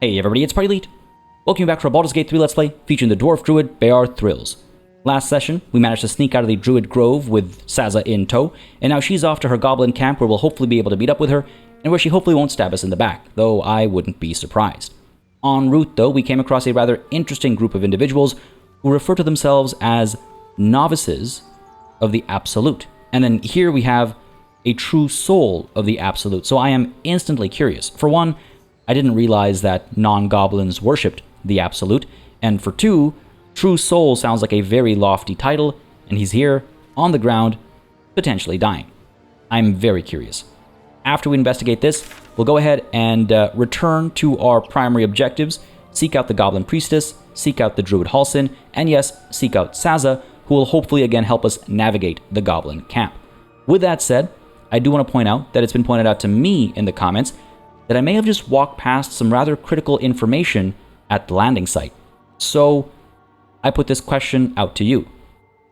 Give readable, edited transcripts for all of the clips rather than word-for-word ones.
Hey everybody, it's PartyElite. Welcome back to our Baldur's Gate 3 Let's Play, featuring the Dwarf Druid, Beâr Thrylls. Last session, we managed to sneak out of the Druid Grove with Saza in tow, and now she's off to her goblin camp where we'll hopefully be able to meet up with her, and where she hopefully won't stab us in the back, though I wouldn't be surprised. En route, though, we came across a rather interesting group of individuals who refer to themselves as novices of the Absolute. And then here we have a true soul of the Absolute, so I am instantly curious. For one, I didn't realize that non-goblins worshipped the Absolute, and for two, True Soul sounds like a very lofty title, and he's here, on the ground, potentially dying. I'm very curious. After we investigate this, we'll go ahead and return to our primary objectives, seek out the Goblin Priestess, seek out the Druid Halsin, and yes, seek out Saza, who will hopefully again help us navigate the Goblin camp. With that said, I do want to point out that it's been pointed out to me in the comments that I may have just walked past some rather critical information at the landing site. So I put this question out to you.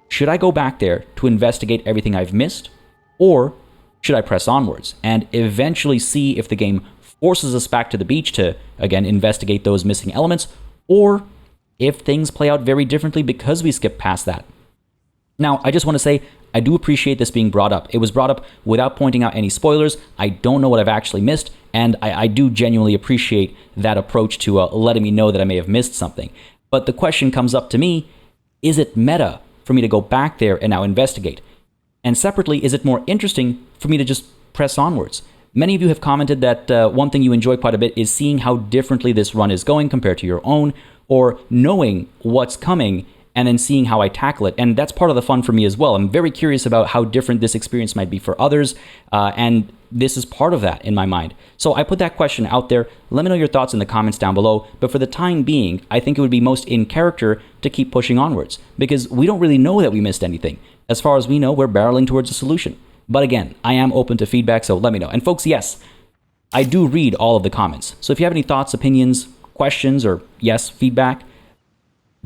Should I go back there to investigate everything I've missed? Or should I press onwards and eventually see if the game forces us back to the beach to, again, investigate those missing elements? Or if things play out very differently because we skip past that? Now, I just want to say, I do appreciate this being brought up. It was brought up without pointing out any spoilers. I don't know what I've actually missed, and I do genuinely appreciate that approach to letting me know that I may have missed something. But the question comes up to me, is it meta for me to go back there and now investigate? And separately, is it more interesting for me to just press onwards? Many of you have commented that one thing you enjoy quite a bit is seeing how differently this run is going compared to your own, or knowing what's coming and then seeing how I tackle it. And that's part of the fun for me as well. I'm very curious about how different this experience might be for others, and this is part of that in my mind. So I put that question out there. Let me know your thoughts in the comments down below, but for the time being, I think it would be most in character to keep pushing onwards, because we don't really know that we missed anything. As far as we know, we're barreling towards a solution. But again, I am open to feedback, so let me know. And folks, yes, I do read all of the comments. So if you have any thoughts, opinions, questions, or yes, feedback,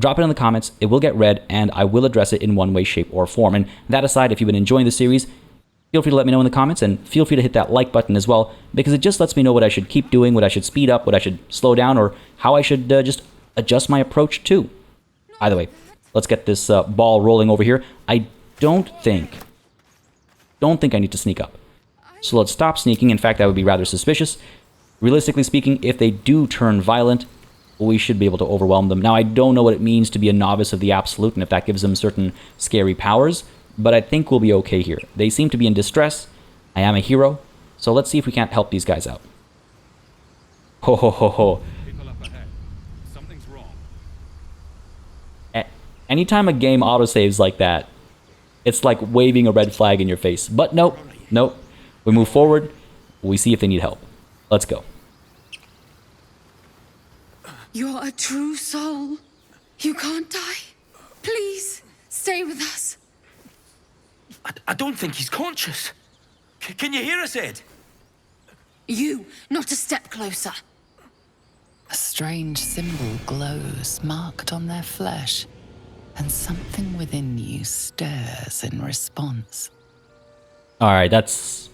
drop it in the comments. It will get read, and I will address it in one way, shape, or form. And that aside, if you've been enjoying the series, feel free to let me know in the comments, and feel free to hit that like button as well, because it just lets me know what I should keep doing, what I should speed up, what I should slow down, or how I should just adjust my approach too. Either way, let's get this ball rolling over here. I don't think I need to sneak up. So let's stop sneaking. In fact, that would be rather suspicious. Realistically speaking, if they do turn violent, we should be able to overwhelm them. Now, I don't know what it means to be a novice of the Absolute and if that gives them certain scary powers, but I think we'll be okay here. They seem to be in distress. I am a hero, so let's see if we can't help these guys out. Ho ho ho ho. People up ahead. Something's wrong. Anytime a game autosaves like that, it's like waving a red flag in your face. But nope, nope. We move forward, we see if they need help. Let's go. You're a true soul. You can't die. Please, stay with us. I don't think he's conscious. Can you hear us, Ed? You, not a step closer. A strange symbol glows, marked on their flesh, and something within you stirs in response. Alright, that's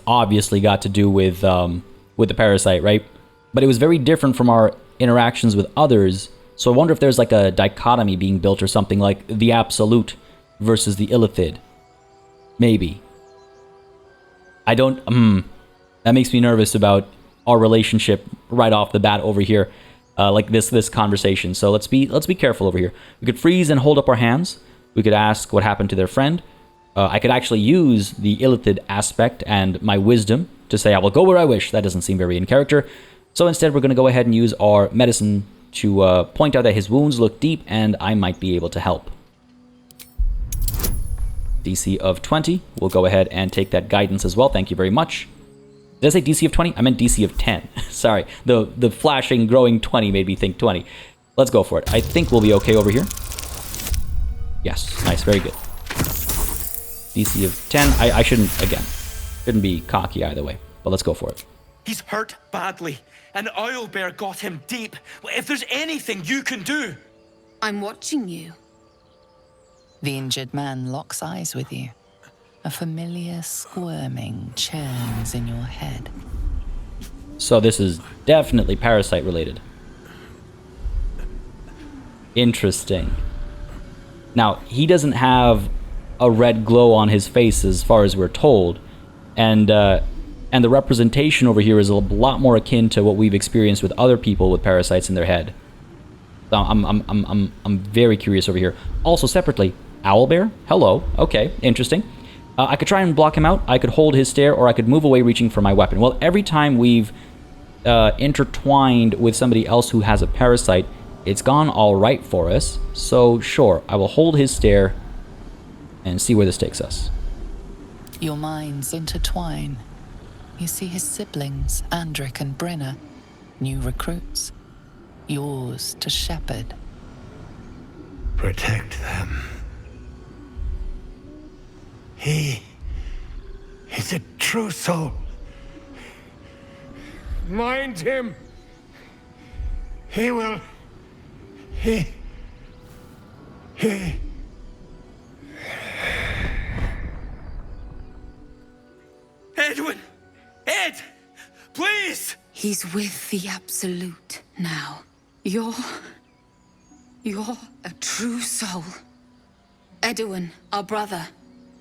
obviously got to do with the parasite, right? But it was very different from our interactions with others, so I wonder if there's like a dichotomy being built or something, like the Absolute versus the Illithid. Maybe. I don't, that makes me nervous about our relationship right off the bat over here, like this conversation. So let's be careful over here. We could freeze and hold up our hands. We could ask what happened to their friend. I could actually use the Illithid aspect and my wisdom to say I will go where I wish. That doesn't seem very in character. So instead, we're going to go ahead and use our medicine to point out that his wounds look deep and I might be able to help. DC of 20. We'll go ahead and take that guidance as well. Thank you very much. Did I say DC of 20? I meant DC of 10. Sorry. The flashing, growing 20 made me think 20. Let's go for it. I think we'll be okay over here. Yes. Nice. Very good. DC of 10. I shouldn't be cocky either way. But let's go for it. He's hurt badly. An owlbear got him deep. If there's anything you can do. I'm watching you. The injured man locks eyes with you. A familiar squirming churns in your head. So this is definitely parasite related. Interesting. Now, he doesn't have a red glow on his face as far as we're told, and the representation over here is a lot more akin to what we've experienced with other people with parasites in their head. So I'm very curious over here. Also, separately, owlbear? Hello. Okay, interesting. I could try and block him out, I could hold his stare, or I could move away reaching for my weapon. Well, every time we've intertwined with somebody else who has a parasite, it's gone alright for us. So, sure, I will hold his stare and see where this takes us. Your minds intertwine. You see his siblings, Andric and Brenna, new recruits. Yours to shepherd. Protect them. He's a true soul. Mind him. He will. He. Edwin! Ed! Please! He's with the Absolute now. You're a true soul. Edwin, our brother,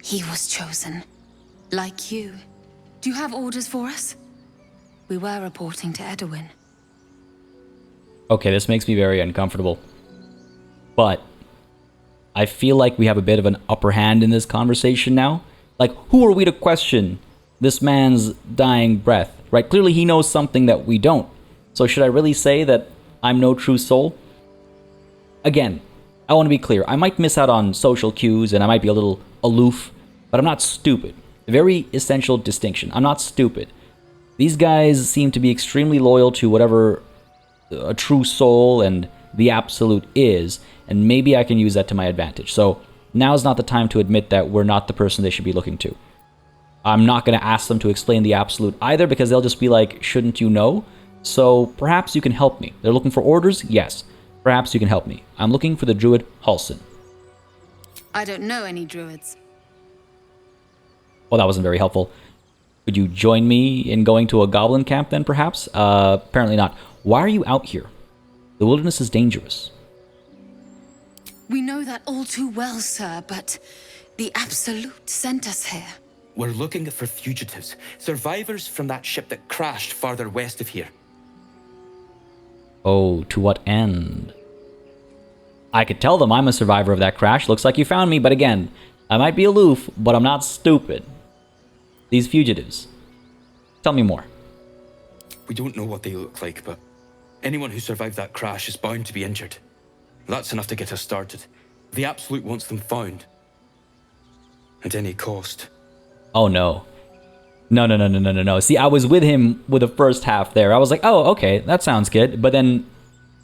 he was chosen. Like you. Do you have orders for us? We were reporting to Edwin. Okay, this makes me very uncomfortable. But I feel like we have a bit of an upper hand in this conversation now. Like, who are we to question this man's dying breath, right? Clearly he knows something that we don't. So should I really say that I'm no true soul? Again, I want to be clear. I might miss out on social cues and I might be a little aloof, but I'm not stupid. A very essential distinction. I'm not stupid. These guys seem to be extremely loyal to whatever a true soul and the Absolute is, and maybe I can use that to my advantage. So now's not the time to admit that we're not the person they should be looking to. I'm not going to ask them to explain the Absolute either, because they'll just be like, shouldn't you know? So perhaps you can help me. They're looking for orders? Yes. Perhaps you can help me. I'm looking for the druid Halsin. I don't know any druids. Well, that wasn't very helpful. Could you join me in going to a goblin camp then, perhaps? Apparently not. Why are you out here? The wilderness is dangerous. We know that all too well, sir, but the Absolute sent us here. We're looking for fugitives, survivors from that ship that crashed farther west of here. Oh, to what end? I could tell them I'm a survivor of that crash. Looks like you found me, but again, I might be aloof, but I'm not stupid. These fugitives. Tell me more. We don't know what they look like, but anyone who survived that crash is bound to be injured. That's enough to get us started. The Absolute wants them found. At any cost. Oh no. No. See, I was with him with the first half there. I was like, oh, okay, that sounds good. But then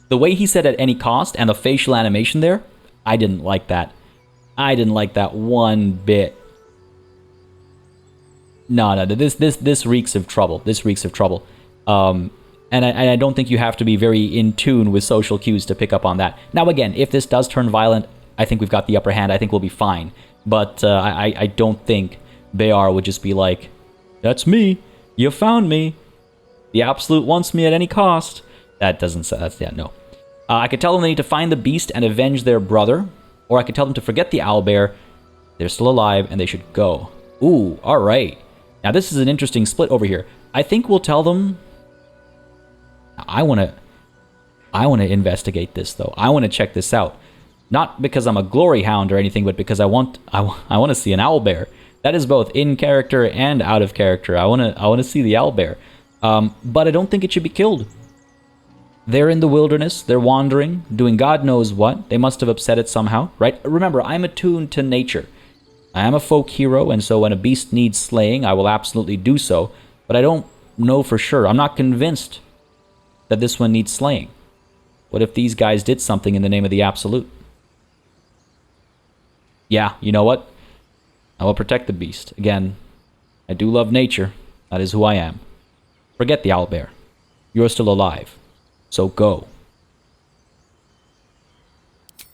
the way he said at any cost and the facial animation there, I didn't like that. I didn't like that one bit. No, this reeks of trouble. This reeks of trouble. And I don't think you have to be very in tune with social cues to pick up on that. Now again, if this does turn violent, I think we've got the upper hand. I think we'll be fine. But I don't think Beâr would just be like, that's me. You found me. The Absolute wants me at any cost. That doesn't say, that's, yeah, no. I could tell them they need to find the beast and avenge their brother. Or I could tell them to forget the owlbear. They're still alive and they should go. Ooh, alright. Now this is an interesting split over here. I think we'll tell them... I want to investigate this though. I want to check this out. Not because I'm a glory hound or anything, but because I want to see an owlbear. That is both in character and out of character. I want to see the owlbear. But I don't think it should be killed. They're in the wilderness. They're wandering, doing God knows what. They must have upset it somehow, right? Remember, I'm attuned to nature. I am a folk hero, and so when a beast needs slaying, I will absolutely do so. But I don't know for sure. I'm not convinced that this one needs slaying. What if these guys did something in the name of the Absolute? Yeah, you know what? I will protect the beast. Again, I do love nature. That is who I am. Forget the owlbear. You're still alive. So go.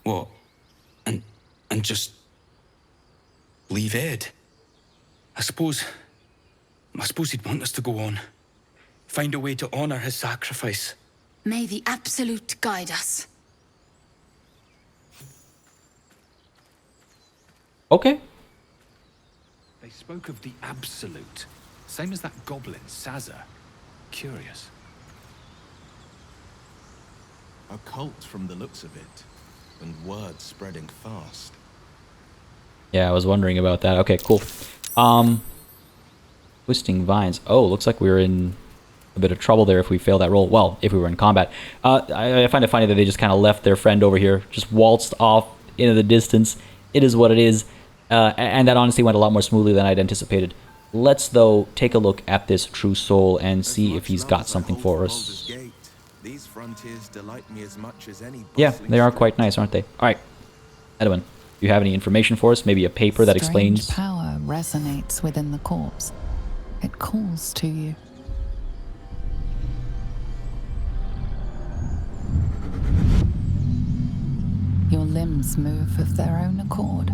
What? And just... leave Ed? I suppose he'd want us to go on. Find a way to honor his sacrifice. May the Absolute guide us. Okay. They spoke of the Absolute. Same as that goblin, Saza. Curious. A cult from the looks of it, and word spreading fast. Yeah, I was wondering about that. Okay, cool. Twisting vines. Oh, looks like we were in a bit of trouble there if we fail that roll. Well, if we were in combat. I find it funny that they just kind of left their friend over here, just waltzed off into the distance. It is what it is. And that honestly went a lot more smoothly than I'd anticipated. Let's, though, take a look at this true soul and see if he's got something for us. These frontiers delight me as much as any. Yeah, they are quite nice, aren't they? Alright, Edwin, do you have any information for us? Maybe a paper that explains... Strange power resonates within the corpse. It calls to you. Your limbs move of their own accord.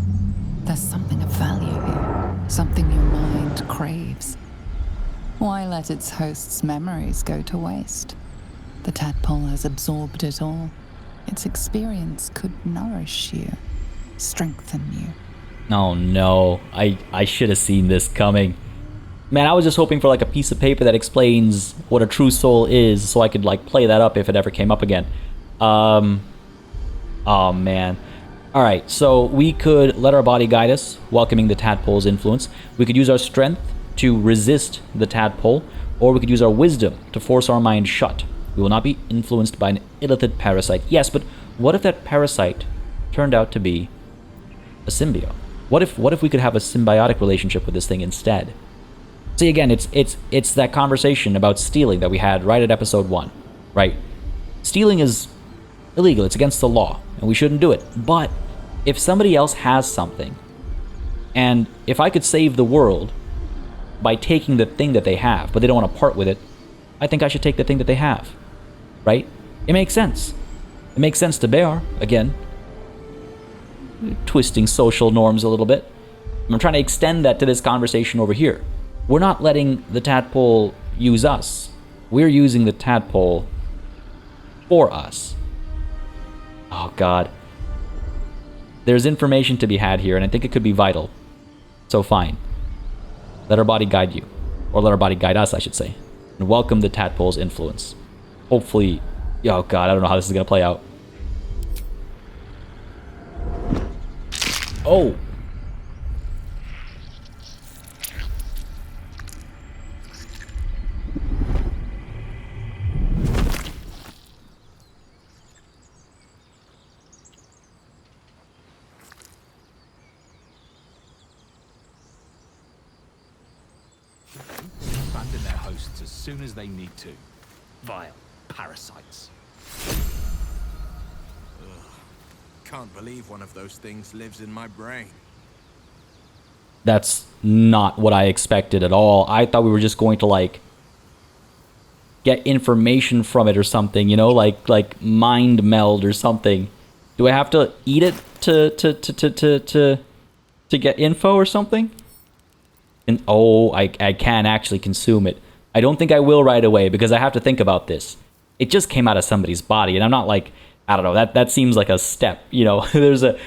There's something of value here, something your mind craves. Why let its host's memories go to waste? The tadpole has absorbed it all. Its experience could nourish you, strengthen you. Oh no, I should have seen this coming. Man, I was just hoping for like a piece of paper that explains what a true soul is so I could like play that up if it ever came up again. Oh man. Alright, so we could let our body guide us, welcoming the tadpole's influence. We could use our strength to resist the tadpole, or we could use our wisdom to force our mind shut. We will not be influenced by an illithid parasite. Yes, but what if that parasite turned out to be a symbiote? What if we could have a symbiotic relationship with this thing instead? See, again, it's that conversation about stealing that we had right at episode 1, right? Stealing is illegal. It's against the law, and we shouldn't do it. But if somebody else has something, and if I could save the world by taking the thing that they have, but they don't want to part with it, I think I should take the thing that they have. Right? It makes sense. It makes sense to Beâr, again. Twisting social norms a little bit. I'm trying to extend that to this conversation over here. We're not letting the tadpole use us. We're using the tadpole for us. Oh, God. There's information to be had here, and I think it could be vital. So fine. Let our body guide you. Or let our body guide us, I should say. And welcome the tadpole's influence. Hopefully... Oh, God, I don't know how this is going to play out. Oh! Abandon their hosts as soon as they need to. Vile parasites. Can't believe one of those things lives in my brain. That's not what I expected at all. I thought we were just going to, like, get information from it or something, you know? Like mind meld or something. Do I have to eat it to get info or something? And oh, I can actually consume it. I don't think I will right away because I have to think about this. It just came out of somebody's body, and I'm not like, I don't know, that seems like a step, you know.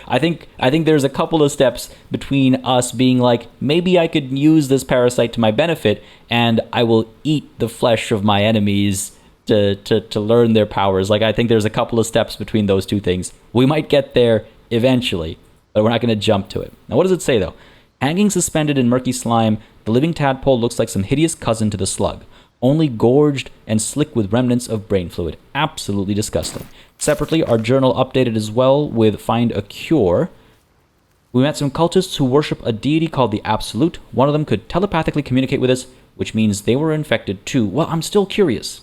I think there's a couple of steps between us being like, maybe I could use this parasite to my benefit, and I will eat the flesh of my enemies to learn their powers. Like, I think there's a couple of steps between those two things. We might get there eventually, but we're not going to jump to it. Now, what does it say, though? Hanging suspended in murky slime, the living tadpole looks like some hideous cousin to the slug, only gorged and slick with remnants of brain fluid. Absolutely disgusting. Separately, our journal updated as well with Find a Cure. We met some cultists who worship a deity called the Absolute. One of them could telepathically communicate with us, which means they were infected too. Well, I'm still curious.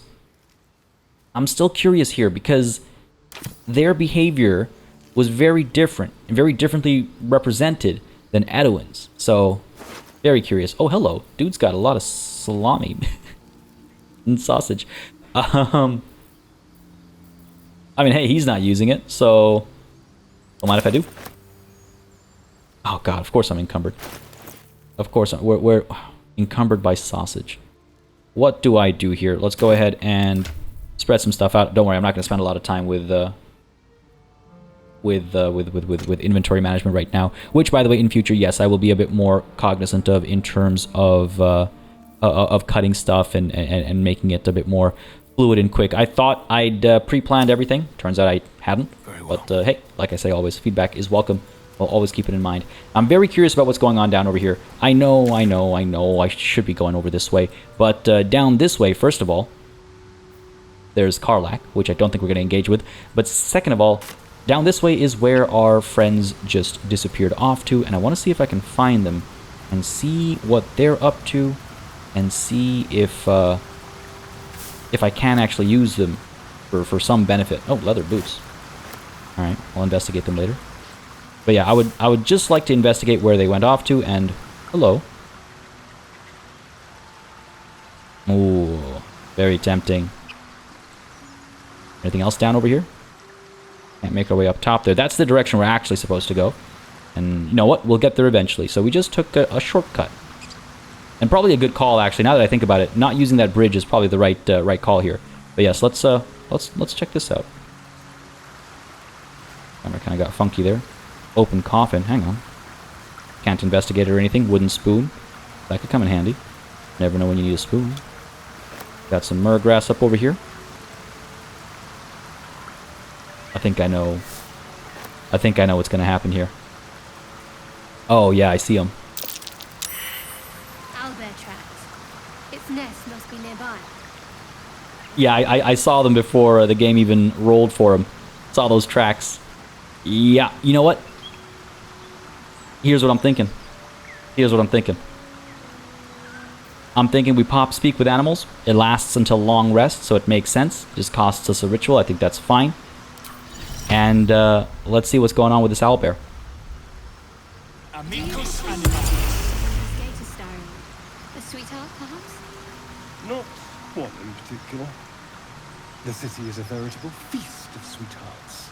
I'm still curious here because their behavior was very different and very differently represented than Edwin's. So, very curious. Oh, hello. Dude's got a lot of salami and sausage. I mean, hey, he's not using it, so don't mind if I do. Oh God, of course I'm encumbered. Of course we're encumbered by sausage. what do I do here? Let's go ahead and spread some stuff out. Don't worry, I'm not going to spend a lot of time with inventory management right now. Which, by the way, in future, yes, I will be a bit more cognizant of in terms of cutting stuff and making it a bit more fluid and quick. I thought I'd pre-planned everything. Turns out I hadn't. But hey, like I say always, feedback is welcome. I'll always keep it in mind. I'm very curious about what's going on down over here. I know, I should be going over this way. But down this way, first of all, there's Karlach, which I don't think we're going to engage with. But second of all, down this way is where our friends just disappeared off to. And I want to see if I can find them and see what they're up to. And see if I can actually use them for some benefit. Oh, leather boots. Alright, I'll investigate them later. But yeah, I would just like to investigate where they went off to, and hello. Ooh, very tempting. Anything else down over here? Can't make our way up top there. That's the direction we're actually supposed to go. And you know what? We'll get there eventually. So we just took a shortcut. And probably a good call, actually. Now that I think about it, not using that bridge is probably the right call here. But yes, let's check this out. Camera kind of got funky there. Open coffin. Hang on. Can't investigate it or anything. Wooden spoon. That could come in handy. Never know when you need a spoon. Got some myrgrass up over here. I think I know what's going to happen here. Oh, yeah, I see them. Owlbear tracks. Its nest must be nearby. Yeah, I saw them before the game even rolled for them. Saw those tracks. Yeah, you know what? Here's what I'm thinking. I'm thinking we pop Speak with Animals. It lasts until long rest, so it makes sense. Just costs us a ritual. I think that's fine. And let's see what's going on with this owlbear. Amicus animalis. Gator stone. A sweetheart, perhaps? Not one in particular. The city is a veritable feast of sweethearts.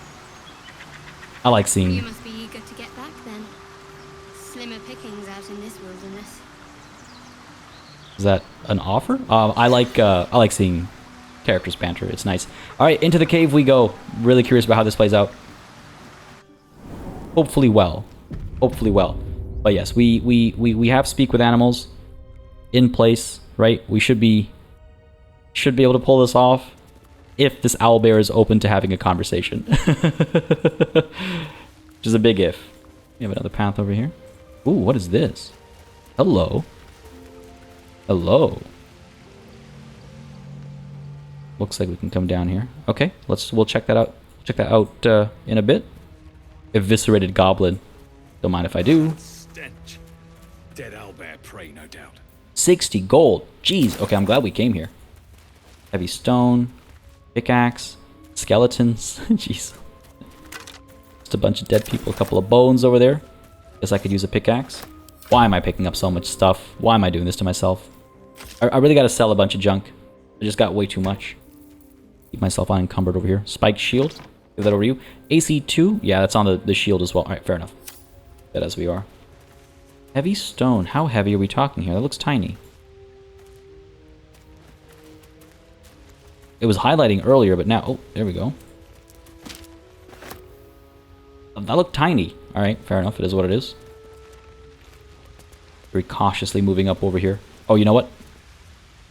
I like You seeing... must be eager to get back then. Slimmer pickings out in this wilderness. Is that an offer? I like seeing characters banter. It's nice. All right, into the cave we go. Really curious about how this plays out. Hopefully well. But yes, we have Speak with Animals in place, right? We should be able to pull this off if this owlbear is open to having a conversation. Which is a big if. We have another path over here. Ooh, what is this? Hello. Looks like we can come down here. Okay, we'll check that out. Check that out in a bit. Eviscerated goblin. Don't mind if I do. Stench. Dead owlbear prey, no doubt. 60 gold. Jeez. Okay, I'm glad we came here. Heavy stone. Pickaxe. Skeletons. Jeez. Just a bunch of dead people. A couple of bones over there. Guess I could use a pickaxe. Why am I picking up so much stuff? Why am I doing this to myself? I really gotta sell a bunch of junk. I just got way too much. Keep myself unencumbered over here. Spiked shield. Give that over to you. AC2. Yeah, that's on the shield as well. Alright, fair enough. That as we are. Heavy stone. How heavy are we talking here? That looks tiny. It was highlighting earlier, but now... Oh, there we go. That looked tiny. Alright, fair enough. It is what it is. Very cautiously moving up over here. Oh, you know what?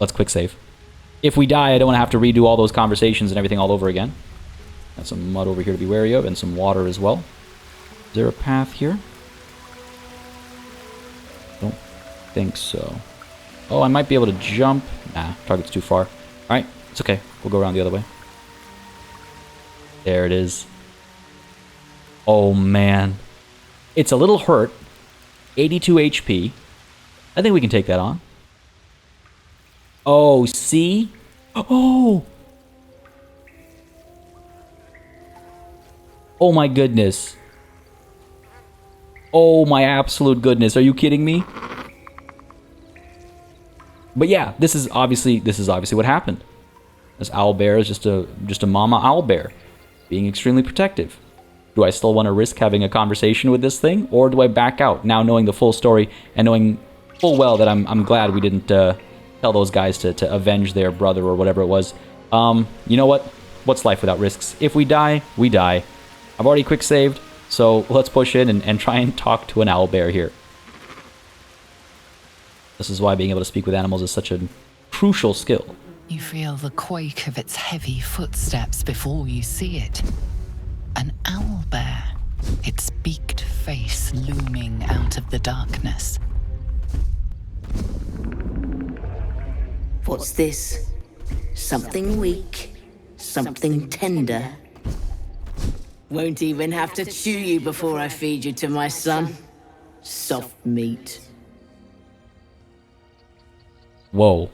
Let's quick save. If we die, I don't want to have to redo all those conversations and everything all over again. Got some mud over here to be wary of, and some water as well. Is there a path here? Don't think so. Oh, I might be able to jump. Nah, target's too far. Alright, it's okay. We'll go around the other way. There it is. Oh, man. It's a little hurt. 82 HP. I think we can take that on. Oh, see? Oh! Oh my goodness. Oh my absolute goodness. Are you kidding me? But yeah, this is obviously what happened. This owlbear is just a mama owlbear being extremely protective. Do I still want to risk having a conversation with this thing, or do I back out now knowing the full story and knowing full well that I'm glad we didn't tell those guys to avenge their brother or whatever it was. You know what? What's life without risks? If we die, we die. I've already quick saved, so let's push in and try and talk to an owlbear here. This is why being able to speak with animals is such a crucial skill. You feel the quake of its heavy footsteps before you see it. An owlbear, its beaked face looming out of the darkness. What's this? Something weak, something tender. Won't even have to chew you before I feed you to my son. Soft meat. Whoa.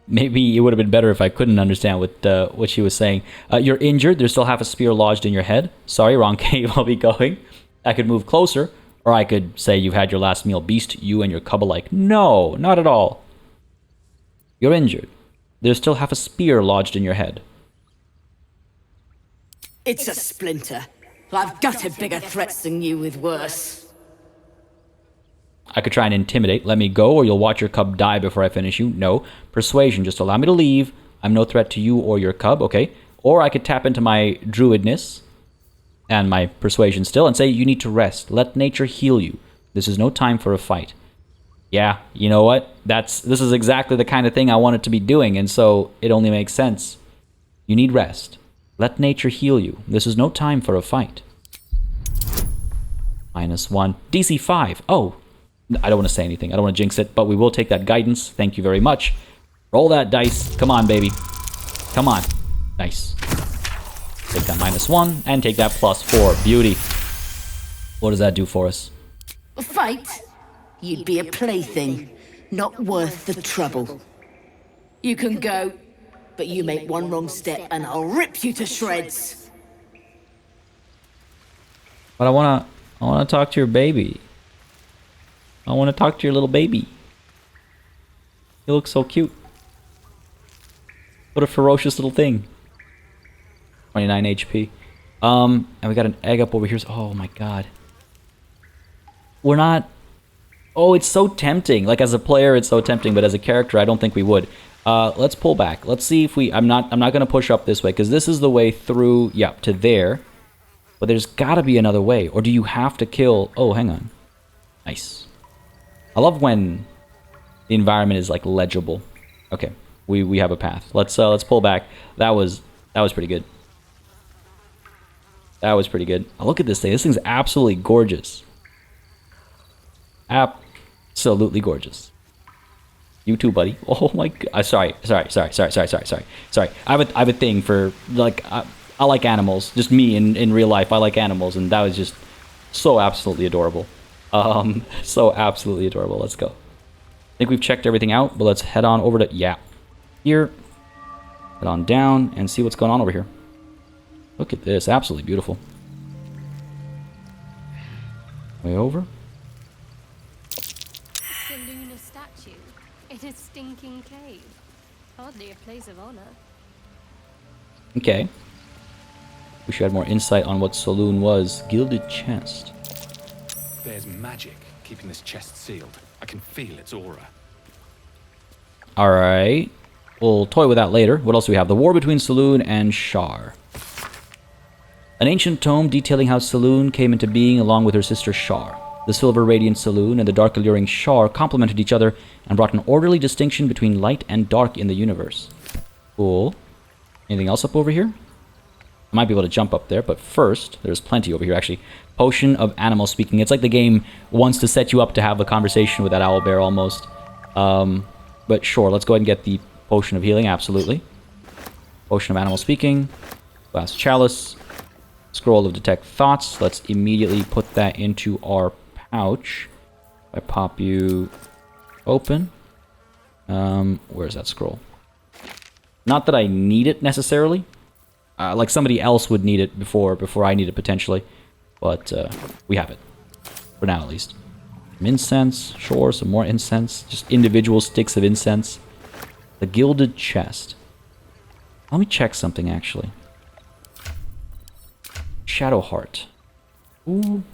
Maybe it would have been better if I couldn't understand what she was saying. You're injured. There's still half a spear lodged in your head. Sorry, wrong cave. I'll be going. I could move closer, or I could say you've had your last meal. Beast, you and your cub alike. No, not at all. You're injured. There's still half a spear lodged in your head. It's a splinter. I've gutted bigger threats than you with worse. I could try and intimidate. Let me go, or you'll watch your cub die before I finish you. No. Persuasion. Just allow me to leave. I'm no threat to you or your cub. Okay. Or I could tap into my druidness and my persuasion still and say you need to rest. Let nature heal you. This is no time for a fight. Yeah, you know what? This is exactly the kind of thing I wanted to be doing, and so it only makes sense. You need rest. Let nature heal you. This is no time for a fight. -1. DC 5. Oh. I don't want to say anything. I don't want to jinx it, but we will take that guidance. Thank you very much. Roll that dice. Come on, baby. Come on. Nice. Take that -1 and take that +4. Beauty. What does that do for us? A fight? You'd be a plaything, not worth the trouble. You can go, but you make one wrong step and I'll rip you to shreds. But I wanna talk to your baby. I want to talk to your little baby. You look so cute. What a ferocious little thing. 29 HP. And we got an egg up over here. Oh my god. We're not... Oh, it's so tempting. Like, as a player, it's so tempting, but as a character, I don't think we would. Let's pull back. Let's see if we... I'm not going to push up this way, because this is the way through... Yep, to there. But there's got to be another way. Or do you have to kill... Oh, hang on. Nice. I love when the environment is like legible. Okay, we have a path. Let's pull back. That was pretty good. That was pretty good. Oh, look at this thing. This thing's absolutely gorgeous. Absolutely gorgeous. You too, buddy. Oh my god. Sorry. I have a thing for like I like animals. Just me in real life. I like animals, and that was just so absolutely adorable. So absolutely adorable. Let's go. I think we've checked everything out, but let's head on over to, here. Head on down and see what's going on over here. Look at this. Absolutely beautiful. Way over. Saloon a statue in a stinking cave. Hardly a place of honor. Okay. We should have more insight on what saloon was. Gilded chest. There's magic keeping this chest sealed. I can feel its aura. Alright. We'll toy with that later. What else do we have? The war between Saloon and Shar. An ancient tome detailing how Saloon came into being along with her sister Shar. The silver radiant Saloon and the dark alluring Shar complemented each other and brought an orderly distinction between light and dark in the universe. Cool. Anything else up over here? I might be able to jump up there, but first, there's plenty over here, actually. Potion of animal speaking. It's like the game wants to set you up to have a conversation with that owlbear, almost. But sure, let's go ahead and get the potion of healing, absolutely. Potion of animal speaking. Glass chalice. Scroll of detect thoughts. Let's immediately put that into our pouch. I pop you open. Where's that scroll? Not that I need it, necessarily. Like somebody else would need it before I need it potentially, but we have it for now at least. Some incense, sure, some more incense, just individual sticks of incense. The gilded chest. Let me check something actually. Shadow heart. Ooh.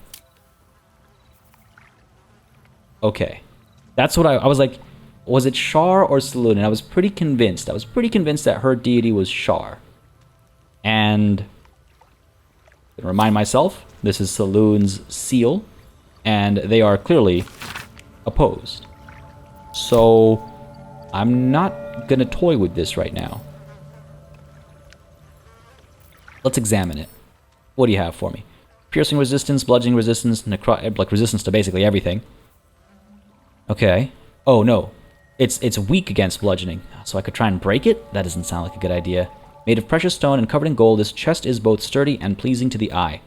Okay, that's what I was like. Was it Shar or Saloon? And I was pretty convinced. I was pretty convinced that her deity was Shar. And to remind myself, this is Saloon's seal, and they are clearly opposed. So I'm not gonna toy with this right now. Let's examine it. What do you have for me? Piercing resistance, bludgeoning resistance, like resistance to basically everything. Okay. Oh no. It's weak against bludgeoning, so I could try and break it? That doesn't sound like a good idea. Made of precious stone and covered in gold, this chest is both sturdy and pleasing to the eye.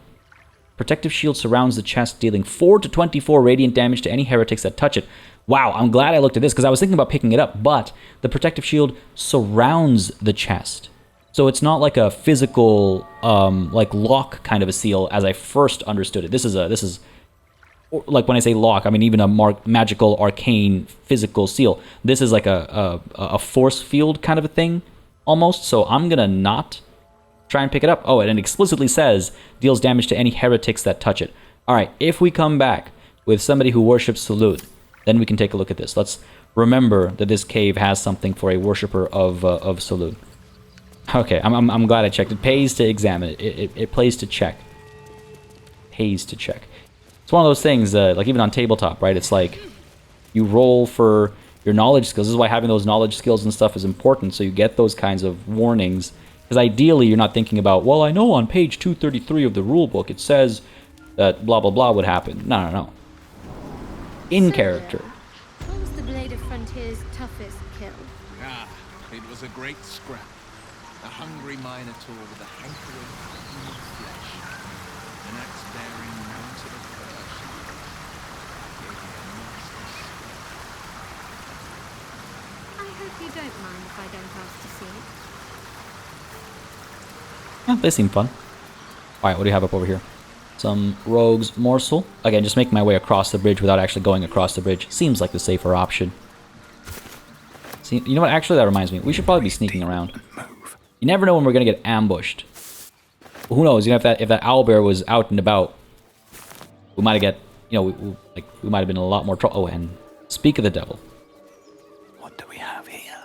Protective shield surrounds the chest, dealing 4 to 24 radiant damage to any heretics that touch it. Wow, I'm glad I looked at this, because I was thinking about picking it up, but the protective shield surrounds the chest. So it's not like a physical, like lock kind of a seal as I first understood it. This is like when I say lock, I mean even a magical, arcane, physical seal. This is like a force field kind of a thing, almost. So I'm gonna not try and pick it up. Oh, and it explicitly says deals damage to any heretics that touch it. All right, if we come back with somebody who worships Salute, then we can take a look at this. Let's remember that this cave has something for a worshipper of Salute. Okay, I'm glad I checked. It pays to examine it. It pays to check. Pays to check. It's one of those things, like even on tabletop, right? It's like you roll for your knowledge skills. This is why having those knowledge skills and stuff is important, so you get those kinds of warnings. Because ideally, you're not thinking about, well, I know on page 233 of the rulebook it says that blah blah blah would happen. No. In character. What was the Blade of Frontier's toughest kill? Ah, it was a great scrap. A hungry minotaur with a hankering for human flesh. An axe-bearing mountain of Persia. Gave me a nasty scratch. I hope you don't mind if I don't ask to see it. Yeah, they seem fun. Alright, what do you have up over here? Some rogue's morsel. Again, just making my way across the bridge without actually going across the bridge. Seems like the safer option. See, you know what? Actually, that reminds me. We should probably be sneaking around. You never know when we're gonna get ambushed. Well, who knows? You know, if that owlbear was out and about, we might have we might have been in a lot more trouble. Oh, and speak of the devil. What do we have here?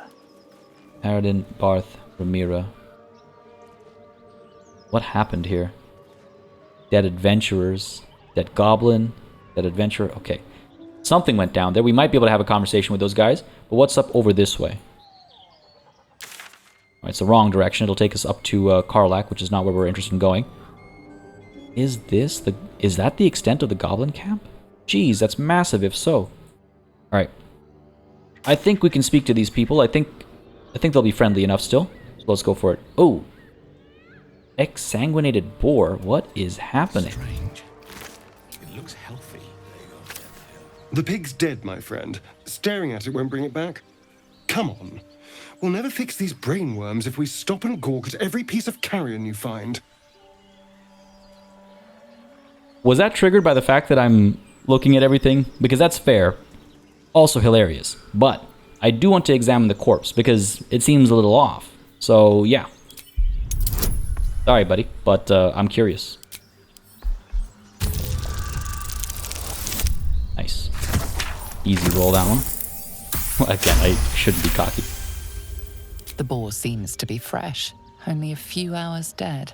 Aradin, Barth, Ramira. What happened here? Dead adventurers, dead goblin, dead adventurer. Okay, something went down there. We might be able to have a conversation with those guys. But what's up over this way? It's the wrong direction. It'll take us up to Karlak, which is not where we're interested in going. Is that the extent of the goblin camp? Jeez, that's massive if so. Alright. I think we can speak to these people. I think they'll be friendly enough still. So let's go for it. Oh. Exsanguinated boar. What is happening? Strange. It looks healthy. The pig's dead, my friend. Staring at it won't bring it back. Come on. We'll never fix these brainworms if we stop and gawk at every piece of carrion you find. Was that triggered by the fact that I'm looking at everything? Because that's fair. Also hilarious. But I do want to examine the corpse because it seems a little off. So, yeah. Sorry, buddy, but I'm curious. Nice. Easy roll, that one. Again, I shouldn't be cocky. The boar seems to be fresh, only a few hours dead.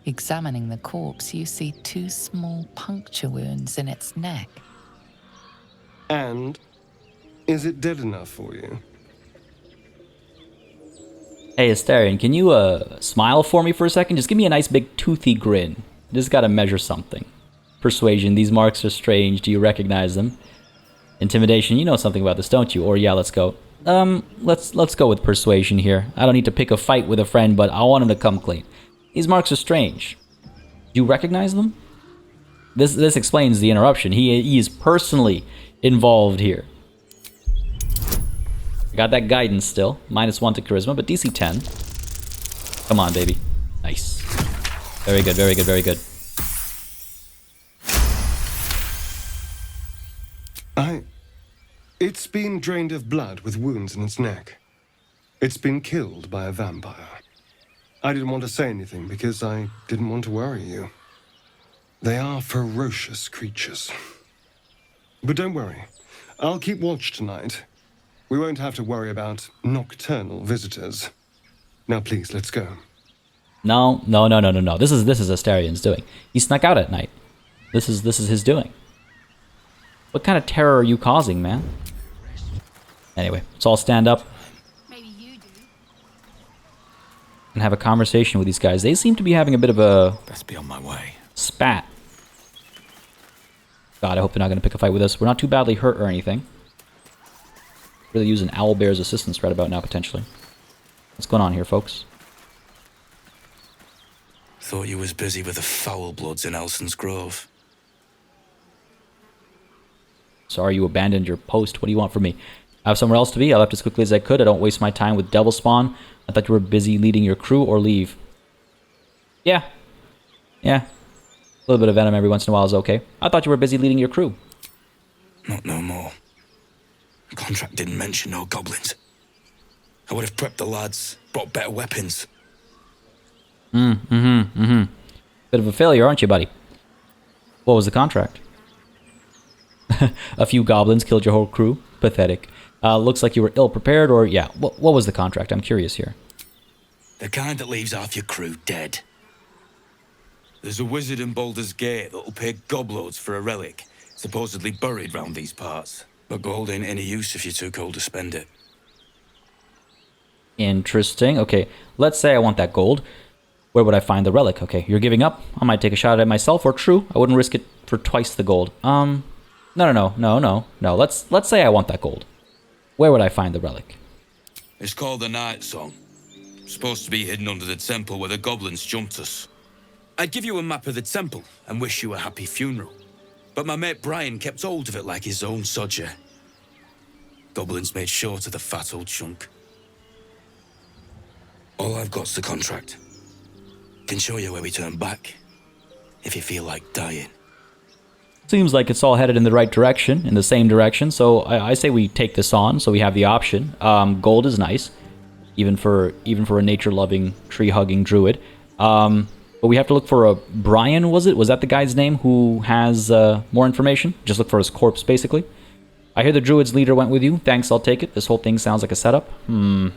Examining the corpse, you see 2 small puncture wounds in its neck. And is it dead enough for you? Hey, Astarion, can you smile for me for a second? Just give me a nice big toothy grin. I just gotta measure something. Persuasion, these marks are strange. Do you recognize them? Intimidation, you know something about this, don't you? Or yeah, let's go. Let's go with persuasion here. I don't need to pick a fight with a friend, but I want him to come clean. These marks are strange. Do you recognize them? This explains the interruption. He is personally involved here. I got that guidance still. -1 to charisma, but DC 10. Come on, baby. Nice. Very good, very good, very good. It's been drained of blood with wounds in its neck. It's been killed by a vampire. I didn't want to say anything because I didn't want to worry you. They are ferocious creatures. But don't worry. I'll keep watch tonight. We won't have to worry about nocturnal visitors. Now please, let's go. No. This is Astarion's doing. He snuck out at night. This is his doing. What kind of terror are you causing, man? Anyway, let's all stand up Maybe you do. and have a conversation with these guys. They seem to be having a bit of a Best be on my way. spat. God, I hope they're not going to pick a fight with us. We're not too badly hurt or anything. Really use an owlbear's assistance right about now, potentially. What's going on here, folks? Thought you was busy with the foul bloods in Elson's Grove. Sorry you abandoned your post. What do you want from me? I have somewhere else to be. I left as quickly as I could. I don't waste my time with devil spawn. I thought you were busy leading your crew, or leave. Yeah. A little bit of venom every once in a while is okay. I thought you were busy leading your crew. Not no more. The contract didn't mention no goblins. I would have prepped the lads, brought better weapons. Bit of a failure, aren't you, buddy? What was the contract? A few goblins killed your whole crew? Pathetic. Looks like you were ill-prepared, or yeah. What was the contract? I'm curious here. The kind that leaves half your crew dead. There's a wizard in Baldur's Gate that'll pay gobloads for a relic, supposedly buried round these parts. But gold ain't any use if you're too cold to spend it. Interesting. Okay, let's say I want that gold. Where would I find the relic? Okay, you're giving up? I might take a shot at it myself, or true, I wouldn't risk it for twice the gold. No. Let's say I want that gold. Where would I find the relic? It's called the Night Song. Supposed to be hidden under the temple where the goblins jumped us. I'd give you a map of the temple and wish you a happy funeral. But my mate Brian kept hold of it like his own sodger. Goblins made short of the fat old chunk. All I've got's the contract. Can show you where we turn back, if you feel like dying. Seems like it's all headed in the right direction, in the same direction, so I say we take this on, so we have the option. Gold is nice, even for a nature-loving, tree-hugging druid. But we have to look for a Brian, was it? Was that the guy's name who has more information? Just look for his corpse, basically. I hear the druid's leader went with you. Thanks, I'll take it. This whole thing sounds like a setup. I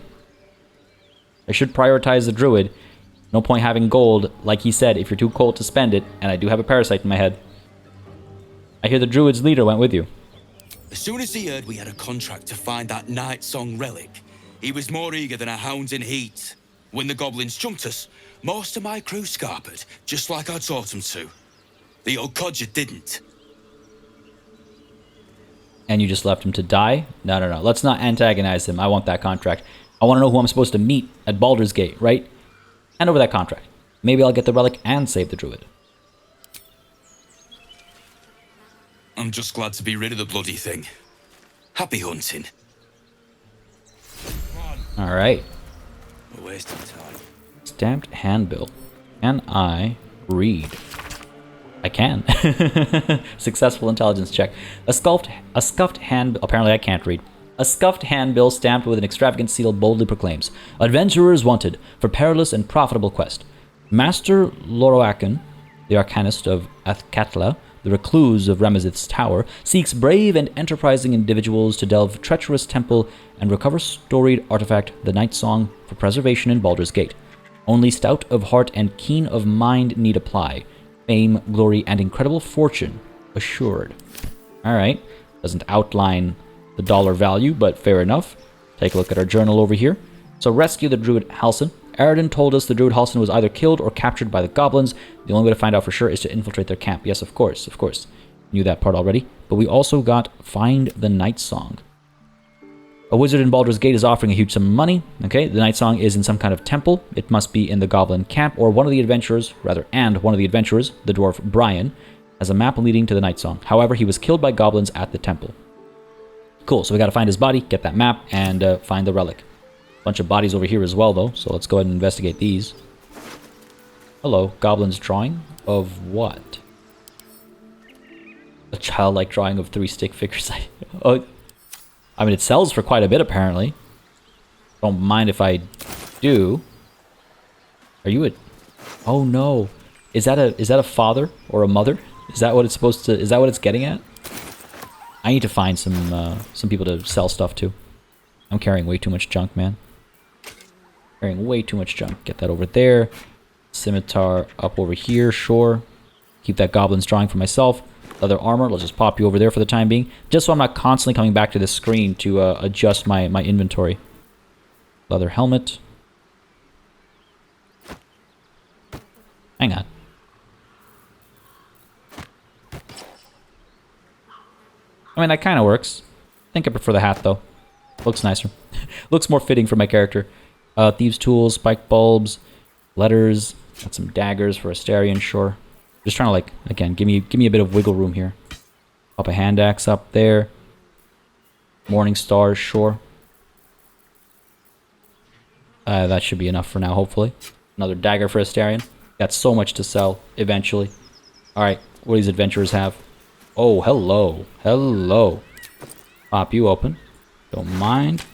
should prioritize the druid. No point having gold, like he said, if you're too cold to spend it, and I do have a parasite in my head. I hear the druid's leader went with you. As soon as he heard we had a contract to find that Night Song relic, he was more eager than a hound in heat. When the goblins jumped us, most of my crew scarpered, just like I taught them to. The old codger didn't. And you just left him to die? No. Let's not antagonize him. I want that contract. I want to know who I'm supposed to meet at Baldur's Gate, right? Hand over that contract. Maybe I'll get the relic and save the druid. I'm just glad to be rid of the bloody thing. Happy hunting. Alright. We're wasting time. Stamped handbill. Can I read? I can. Successful intelligence check. A scuffed handbill. Apparently I can't read. A scuffed handbill stamped with an extravagant seal boldly proclaims, "Adventurers wanted for perilous and profitable quest. Master Loroakan, the arcanist of Athkatla, the recluse of Ramazith's tower, seeks brave and enterprising individuals to delve treacherous temple and recover storied artifact, the Night Song, for preservation in Baldur's Gate. Only stout of heart and keen of mind need apply. Fame, glory, and incredible fortune assured." Alright, doesn't outline the dollar value, but fair enough. Take a look at our journal over here. So rescue the druid Halsin. Aridin told us the druid Halsin was either killed or captured by the goblins. The only way to find out for sure is to infiltrate their camp. Yes, of course. Knew that part already. But we also got Find the Night Song. A wizard in Baldur's Gate is offering a huge sum of money. Okay, the Night Song is in some kind of temple. It must be in the goblin camp, or one of the adventurers, the dwarf Brian, has a map leading to the Night Song. However, he was killed by goblins at the temple. Cool, so we gotta find his body, get that map, and find the relic. Bunch of bodies over here as well, though, so let's go ahead and investigate these. Hello, goblin's drawing of what? A childlike drawing of 3 stick figures. I mean, it sells for quite a bit, apparently. Don't mind if I do. Are you a... Oh, no. Is that a father or a mother? Is that what it's supposed to... Is that what it's getting at? I need to find some people to sell stuff to. I'm carrying way too much junk, man. Carrying way too much junk. Get that over there. Scimitar up over here, sure. Keep that goblin's drawing for myself. Leather armor, let's just pop you over there for the time being. Just so I'm not constantly coming back to this screen to adjust my inventory. Leather helmet. Hang on. I mean, that kind of works. I think I prefer the hat, though. Looks nicer. Looks more fitting for my character. Thieves' tools, spike bulbs, letters. Got some daggers for Astarion, sure. Just trying to, like, again, give me a bit of wiggle room here. Pop a hand axe up there. Morning stars, sure. That should be enough for now, hopefully. Another dagger for Astarion. Got so much to sell, eventually. Alright, what do these adventurers have? Oh, hello. Hello. Pop you open. Don't mind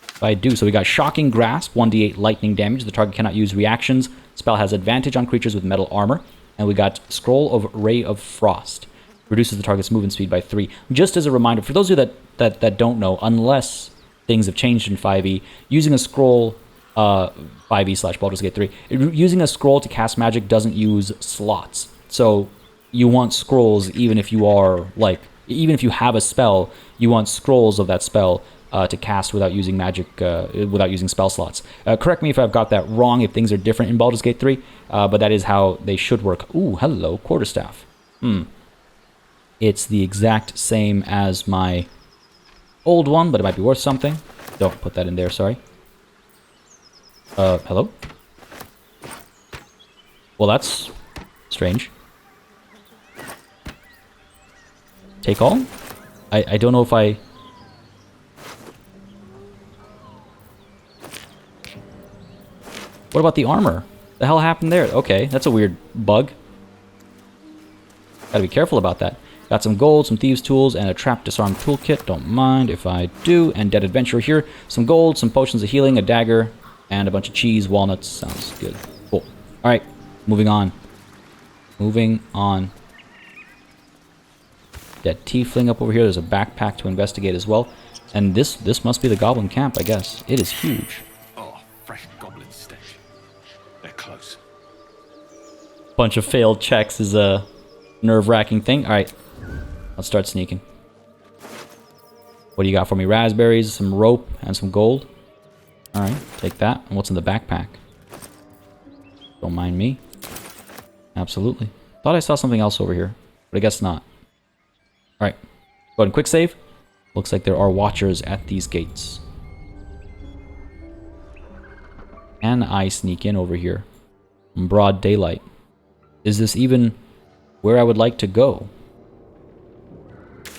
if I do. So we got Shocking Grasp, 1d8 lightning damage. The target cannot use reactions. Spell has advantage on creatures with metal armor. And we got Scroll of Ray of Frost. Reduces the target's movement speed by 3. Just as a reminder, for those of you that don't know, unless things have changed in 5e, using a scroll, 5e/Baldur's Gate 3, using a scroll to cast magic doesn't use slots. So you want scrolls even if you are, like, even if you have a spell, you want scrolls of that spell to cast without using magic, without using spell slots. Correct me if I've got that wrong, if things are different in Baldur's Gate 3, but that is how they should work. Ooh, hello, quarterstaff. It's the exact same as my old one, but it might be worth something. Don't put that in there, sorry. Hello? Well, that's strange. Take all? I don't know if I... What about the armor? The hell happened there? Okay, that's a weird bug. Gotta be careful about that. Got some gold, some thieves' tools, and a trap disarm toolkit. Don't mind if I do. And dead adventurer here. Some gold, some potions of healing, a dagger, and a bunch of cheese, walnuts. Sounds good. Cool. Alright, moving on. Moving on. Dead tiefling up over here. There's a backpack to investigate as well. And this must be the goblin camp, I guess. It is huge. Oh, fresh goblin stench. They're close. Bunch of failed checks is a nerve-wracking thing. Alright, let's start sneaking. What do you got for me? Raspberries, some rope, and some gold. Alright, take that. And what's in the backpack? Don't mind me. Absolutely. Thought I saw something else over here, but I guess not. Alright, go ahead and quick save. Looks like there are watchers at these gates. Can I sneak in over here? In broad daylight. Is this even where I would like to go?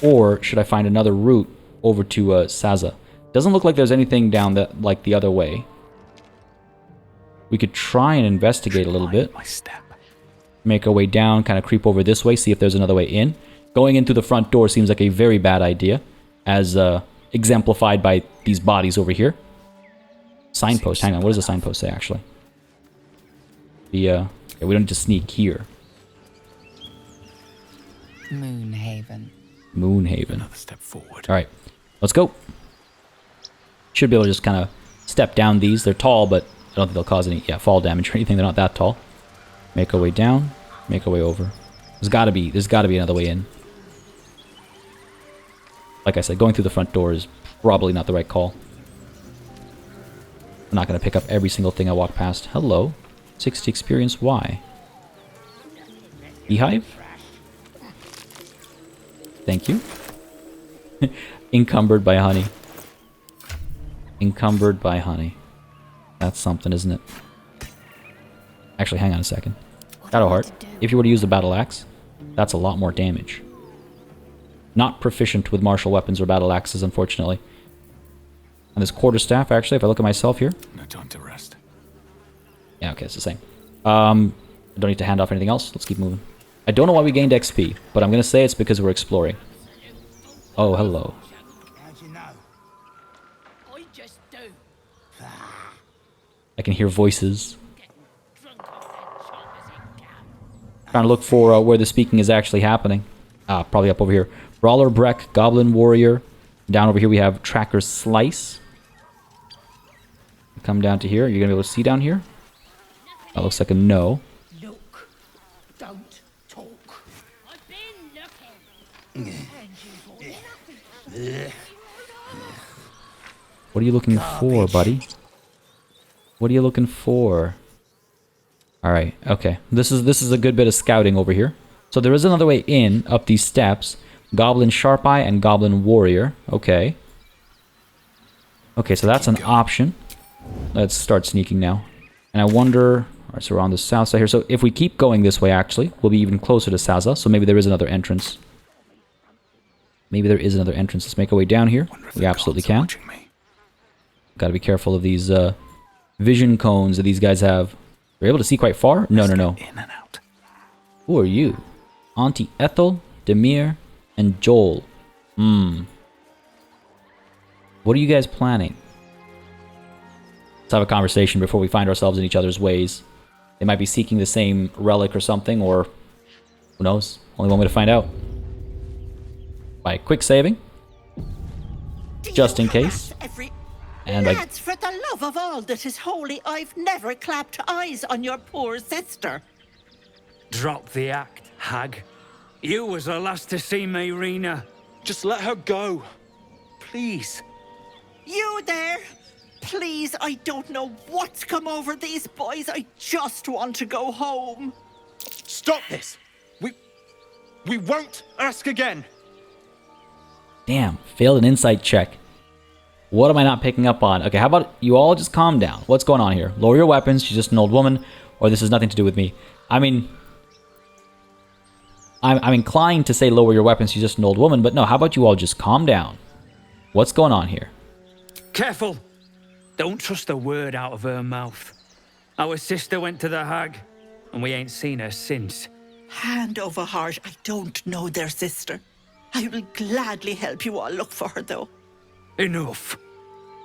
Or should I find another route over to Saza? Doesn't look like there's anything down that like the other way. We could try and investigate a little bit. Make our way down, kind of creep over this way, see if there's another way in. Going in through the front door seems like a very bad idea, as exemplified by these bodies over here. Signpost, hang on, what does the signpost say actually? Okay, we don't need to sneak here. Moonhaven. Moonhaven. Another step forward. Alright, let's go. Should be able to just kind of step down these. They're tall, but I don't think they'll cause any fall damage or anything. They're not that tall. Make our way down, make our way over. There's gotta be another way in. Like I said, going through the front door is probably not the right call. I'm not going to pick up every single thing I walk past. Hello. 60 experience. Why? Beehive? Thank you. Encumbered by honey. Encumbered by honey. That's something, isn't it? Actually, hang on a second. Shadow Heart. If you were to use the battle axe, that's a lot more damage. Not proficient with martial weapons or battle axes, unfortunately. And this quarterstaff, actually, if I look at myself here. No time to rest. Yeah, okay, it's the same. I don't need to hand off anything else. Let's keep moving. I don't know why we gained XP, but I'm going to say it's because we're exploring. Oh, hello. How'd you know? I just do. I can hear voices. Trying to look for where the speaking is actually happening. Probably up over here. Brawler Breck, Goblin Warrior, Down over here we have Tracker Slice. Come down to here. You're going to be able to see down here? That looks like a no. Look. Don't talk. I've been looking. What are you looking for, buddy? What are you looking for? Alright, okay. This is a good bit of scouting over here. So there is another way in, up these steps. Goblin Sharp Eye and Goblin Warrior. Okay. Okay, so that's an option. Let's start sneaking now. And I wonder... Alright, so we're on the south side here. So if we keep going this way, actually, we'll be even closer to Saza. So maybe there is another entrance. Maybe there is another entrance. Let's make our way down here. We absolutely can. Gotta be careful of these vision cones that these guys have. They're able to see quite far? No, no, no. In and out. Who are you? Auntie Ethel, Beâr, and Joel. What are you guys planning? Let's have a conversation before we find ourselves in each other's ways. They might be seeking the same relic or something, or who knows? Only one way to find out. By quick saving. Just in case. And Lads, for the love of all that is holy, I've never clapped eyes on your poor sister. Drop the act, hag. You was the last to see me, Rena. Just let her go. Please. You there? Please, I don't know what's come over these boys. I just want to go home. Stop this. We won't ask again. Damn, failed an insight check. What am I not picking up on? Okay, how about you all just calm down? What's going on here? Lower your weapons, she's just an old woman, or this has nothing to do with me. I mean, I'm inclined to say lower your weapons, she's just an old woman, but no, how about you all just calm down? What's going on here? Careful! Don't trust a word out of her mouth. Our sister went to the hag, and we ain't seen her since. Hand over heart, I don't know their sister. I will gladly help you all look for her, though. Enough.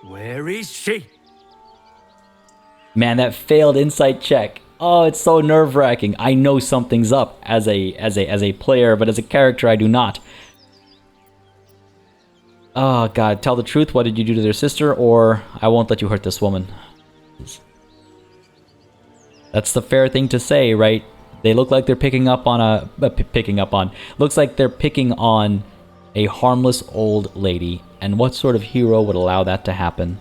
Where is she? Man, that failed insight check. Oh, it's so nerve-wracking. I know something's up as a player, but as a character, I do not. Oh, God. Tell the truth. What did you do to their sister? Or I won't let you hurt this woman. That's the fair thing to say, right? They look like they're picking up on looks like they're picking on a harmless old lady. And what sort of hero would allow that to happen?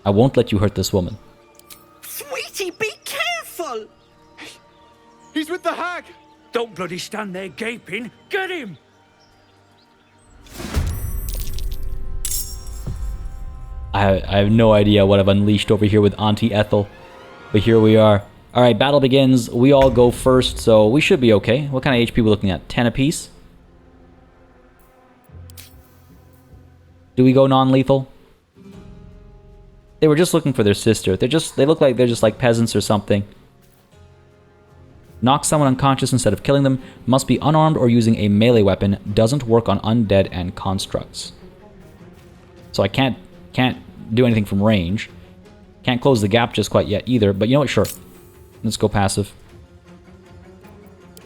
I won't let you hurt this woman. Sweetie, be careful! He's with the hag! Don't bloody stand there gaping. Get him! I have no idea what I've unleashed over here with Auntie Ethel. But here we are. Alright, battle begins. We all go first, so we should be okay. What kind of HP are we looking at? 10 apiece? Do we go non-lethal? They were just looking for their sister. They look like they're just like peasants or something. Knock someone unconscious instead of killing them. Must be unarmed or using a melee weapon. Doesn't work on undead and constructs. So I can't do anything from range. Can't close the gap just quite yet either, but you know what, sure. Let's go passive.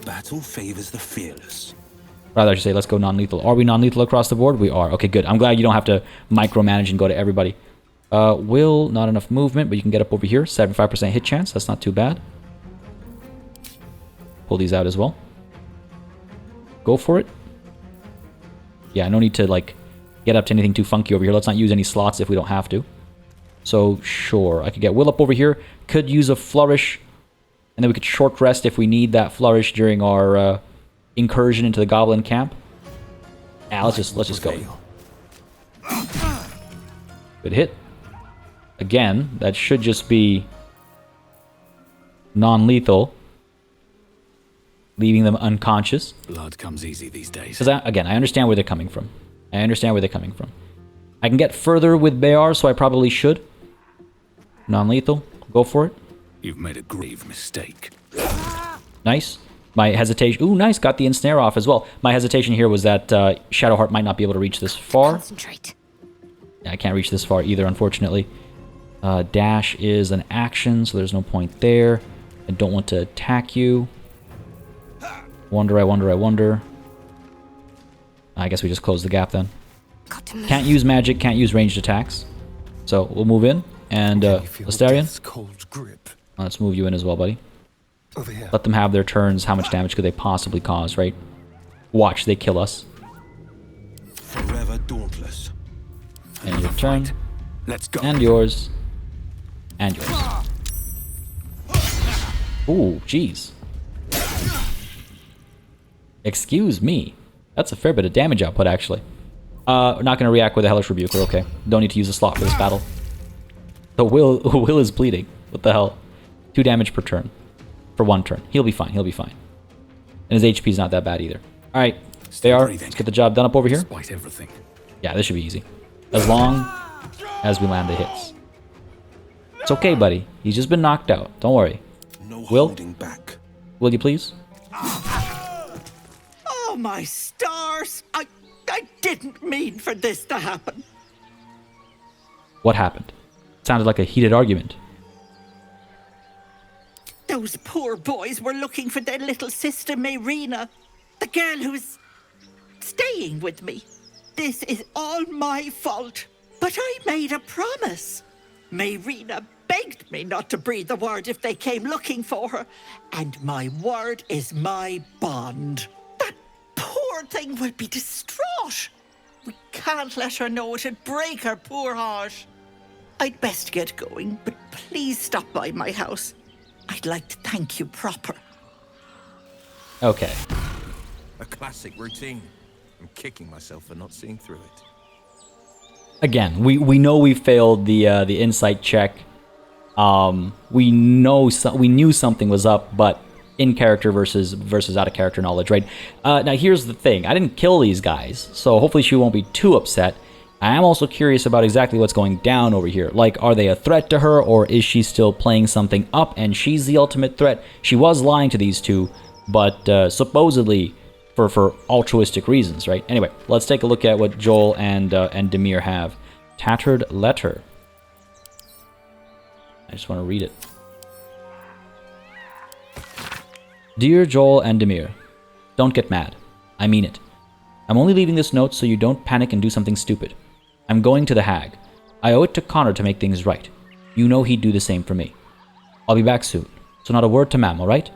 Battle favors the fearless. Rather, I should say, let's go non-lethal. Are we non-lethal across the board? We are. Okay, good. I'm glad you don't have to micromanage and go to everybody. Will, not enough movement, but you can get up over here. 75% hit chance. That's not too bad. Pull these out as well. Go for it. Yeah, no need to, like, get up to anything too funky over here. Let's not use any slots if we don't have to. So, sure. I could get Will up over here. Could use a flourish. And then we could short rest if we need that flourish during our incursion into the goblin camp. Yeah, let's just go. Good hit. Again, that should just be non-lethal. Leaving them unconscious. Blood comes easy these days. Because, again, I understand where they're coming from. I can get further with Beâr, so I probably should. Non-lethal. Go for it. You've made a grave mistake. Nice. My hesitation... Ooh, nice. Got the ensnare off as well. My hesitation here was that Shadowheart might not be able to reach this far. Concentrate. Yeah, I can't reach this far either, unfortunately. Dash is an action, so there's no point there. I don't want to attack you. I wonder. I guess we just close the gap then. Got to move. Can't use magic, can't use ranged attacks. So we'll move in. And Astarion, Cold grip. let's move you in as well, buddy. Over here. Let them have their turns. How much damage could they possibly cause, right? Watch, they kill us. Forever dauntless. And your turn. Let's go. And yours. And yours. Ooh, jeez. Excuse me. That's a fair bit of damage output, actually. We're not going to react with a Hellish Rebuke. We're okay. Don't need to use a slot for this battle. The Will is bleeding. What the hell? 2 damage per turn. For 1 turn. He'll be fine. He'll be fine. And his HP's not that bad either. Alright. Beâr, let's get the job done up over here. Despite everything. Yeah, this should be easy. As long as we land the hits. It's okay, buddy. He's just been knocked out. Don't worry. No Will? holding back. Will you please? Oh, my stars! I didn't mean for this to happen. What happened? Sounded like a heated argument. Those poor boys were looking for their little sister, Mayrina. The girl who's staying with me. This is all my fault. But I made a promise. Mayrina begged me not to breathe a word if they came looking for her. And my word is my bond. That poor thing will be distraught. We can't let her know. It'd break her poor heart. I'd best get going, but please stop by my house. I'd like to thank you proper. Okay. A classic routine. I'm kicking myself for not seeing through it. Again, we know we failed the insight check. We knew something was up, but in character versus out of character knowledge, right? Now here's the thing: I didn't kill these guys, so hopefully she won't be too upset. I am also curious about exactly what's going down over here. Like, are they a threat to her, or is she still playing something up and she's the ultimate threat? She was lying to these two, but supposedly for altruistic reasons, right? Anyway, let's take a look at what Joel and Demir have. Tattered letter. I just want to read it. Dear Joel and Demir, don't get mad. I mean it. I'm only leaving this note so you don't panic and do something stupid. I'm going to the hag. I owe it to Connor to make things right. You know he'd do the same for me. I'll be back soon, so not a word to Mam, alright?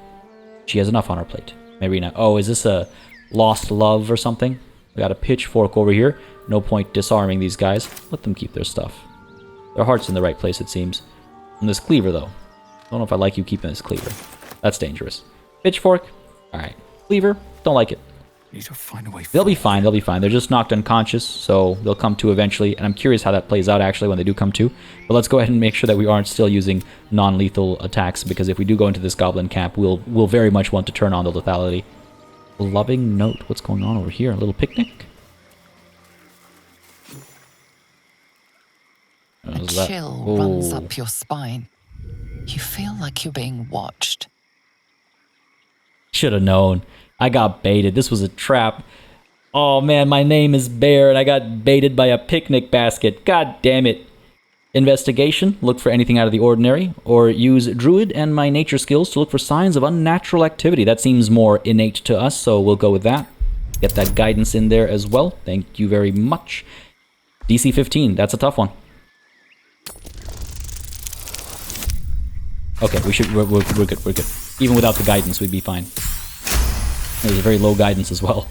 She has enough on her plate. Mayrina. Oh, is this a lost love or something? We got a pitchfork over here. No point disarming these guys. Let them keep their stuff. Their heart's in the right place, it seems. And this cleaver, though. I don't know if I like you keeping this cleaver. That's dangerous. Pitchfork. Alright. Cleaver. Don't like it. Need to find a way They'll be fine, they'll be fine. They're just knocked unconscious, so they'll come to eventually. And I'm curious how that plays out, actually, when they do come to. But let's go ahead and make sure that we aren't still using non-lethal attacks, because if we do go into this goblin camp, we'll very much want to turn on the lethality. Loving note. What's going on over here? A little picnic? A chill runs up your spine. You feel like you're being watched. Should have known. I got baited. This was a trap. Oh man, my name is Bear and I got baited by a picnic basket. God damn it. Investigation, look for anything out of the ordinary, or use Druid and my nature skills to look for signs of unnatural activity. That seems more innate to us, so we'll go with that. Get that guidance in there as well. Thank you very much. DC 15, that's a tough one. Okay, we're good. Even without the guidance, we'd be fine. There's a very low guidance as well.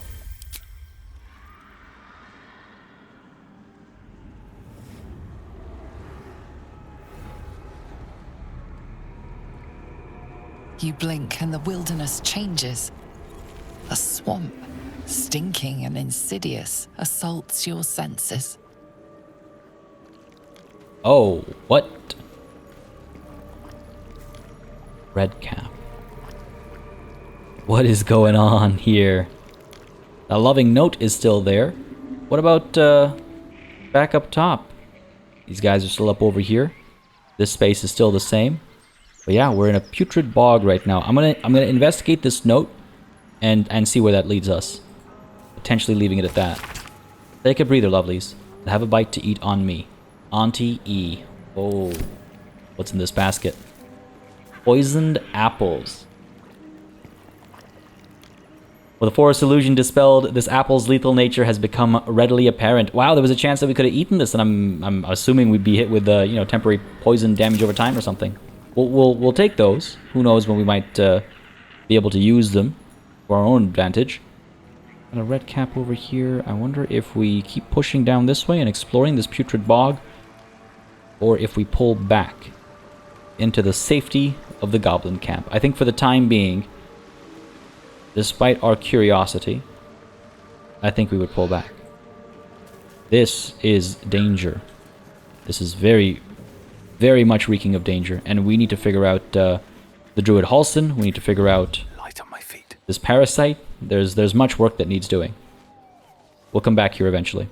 You blink and the wilderness changes. A swamp, stinking and insidious, assaults your senses. Oh, what? Red cap. What is going on here? A loving note is still there. What about back up top? These guys are still up over here. This space is still the same. But yeah, we're in a putrid bog right now. I'm gonna investigate this note and see where that leads us. Potentially leaving it at that. Take a breather, lovelies. And have a bite to eat on me. Auntie E. Oh. What's in this basket? Poisoned apples. Well, the forest illusion dispelled. This apple's lethal nature has become readily apparent. Wow, there was a chance that we could have eaten this, and I'm assuming we'd be hit with you know, temporary poison damage over time or something. We'll take those. Who knows when we might be able to use them for our own advantage. Got a red cap over here. I wonder if we keep pushing down this way and exploring this putrid bog, or if we pull back into the safety of the goblin camp. I think for the time being, despite our curiosity, I think we would pull back. This is danger. This is very, very much reeking of danger, and we need to figure out the Druid Halsin. We need to figure out this parasite. There's much work that needs doing. We'll come back here eventually.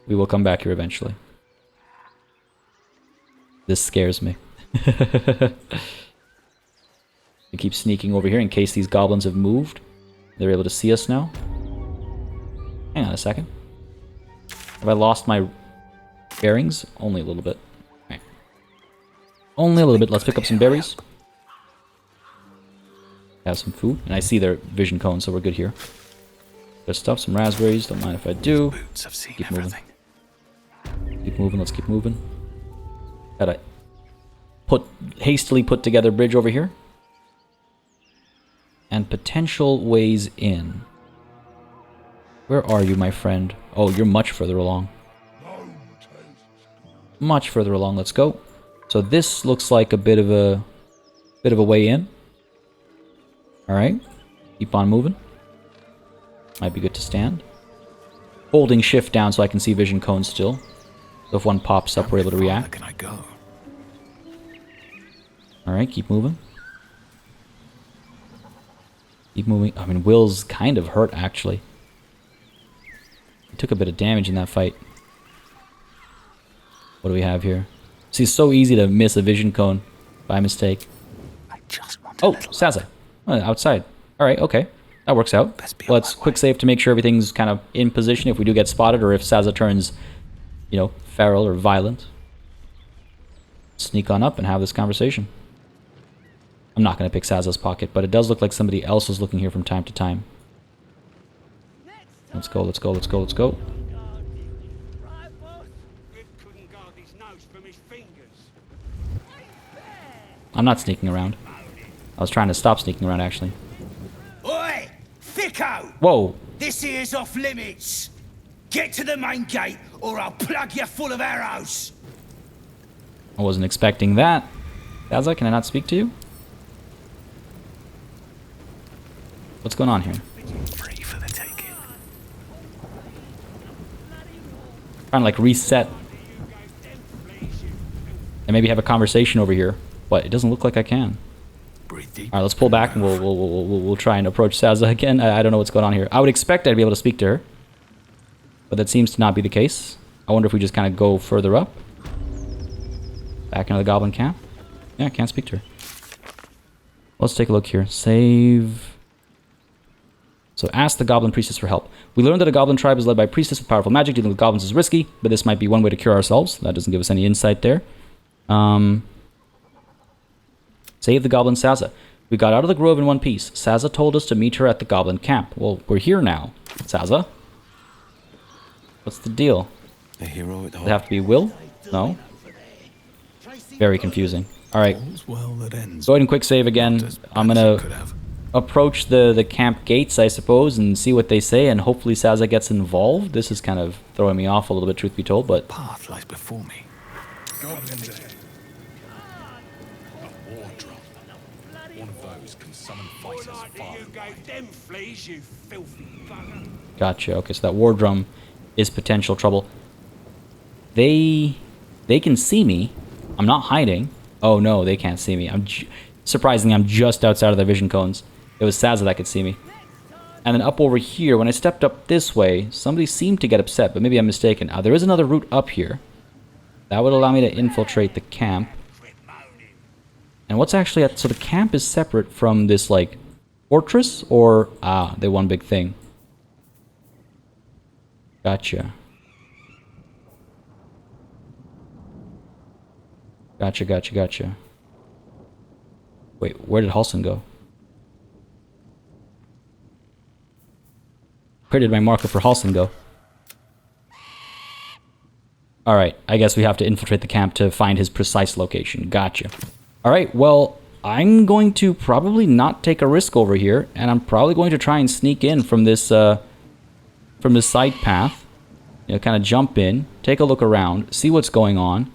We will come back here eventually. This scares me. We keep sneaking over here in case these goblins have moved. They're able to see us now. Hang on a second. Have I lost my bearings? Only a little bit. Okay. Only a little bit. Let's pick up some berries. Have some food. And I see their vision cones, so we're good here. Good stuff. Some raspberries. Don't mind if I do. Keep moving. Keep moving. Let's keep moving. Gotta hastily put together a bridge over here. And potential ways in. Where are you, my friend? Oh, you're much further along. Much further along. Let's go. So this looks like a bit of a way in. All right. Keep on moving. Might be good to stand. Holding shift down so I can see vision cones still. So if one pops up, we're able to react. Can I go? All right, keep moving. Keep moving. I mean, Will's kind of hurt, actually. He took a bit of damage in that fight. What do we have here? See, it's so easy to miss a vision cone by mistake. Oh, Saza. Oh, outside. All right, okay. That works out. Let's quick save to make sure everything's kind of in position if we do get spotted, or if Saza turns, you know, feral or violent. Sneak on up and have this conversation. I'm not going to pick Saza's pocket, but it does look like somebody else is looking here from time to time. Let's go, let's go, let's go, let's go. I'm not sneaking around. I was trying to stop sneaking around, actually. Oi! Thicko! Whoa! This here's off limits! Get to the main gate, or I'll plug you full of arrows! I wasn't expecting that. Saza, can I not speak to you? What's going on here? Free for the taking. Trying to like reset. And maybe have a conversation over here. But it doesn't look like I can. Alright, let's pull back and we'll try and approach Saza again. I don't know what's going on here. I would expect I'd be able to speak to her. But that seems to not be the case. I wonder if we just kind of go further up. Back into the goblin camp. Yeah, I can't speak to her. Let's take a look here. Save. So ask the goblin priestess for help. We learned that a goblin tribe is led by a priestess with powerful magic. Dealing with goblins is risky, but this might be one way to cure ourselves. That doesn't give us any insight there. Save the goblin Saza. We got out of the grove in one piece. Saza told us to meet her at the goblin camp. Well, we're here now. Saza? What's the deal? A hero at Does it have to be Will? No? Very confusing. Alright. Go ahead and quick save again. I'm gonna approach the camp gates, I suppose, and see what they say, and hopefully Saza gets involved. This is kind of throwing me off a little bit, truth be told, but... Path lies before me. Goblin day. A war drum. One of those can summon fighters far away. Gotcha. Okay, so that war drum is potential trouble. They can see me. I'm not hiding. Oh no, they can't see me. Surprisingly, I'm just outside of their vision cones. It was Saza that could see me. And then up over here, when I stepped up this way, somebody seemed to get upset, but maybe I'm mistaken. There is another route up here. That would allow me to infiltrate the camp. And what's actually at... So the camp is separate from this, like, fortress? Or... Ah, the one big thing. Gotcha. Gotcha. Wait, where did Halsin go? Where did my marker for Halsin go? Alright, I guess we have to infiltrate the camp to find his precise location. Gotcha. Alright, well, I'm going to probably not take a risk over here, and I'm probably going to try and sneak in from this side path. You know, kind of jump in, take a look around, see what's going on,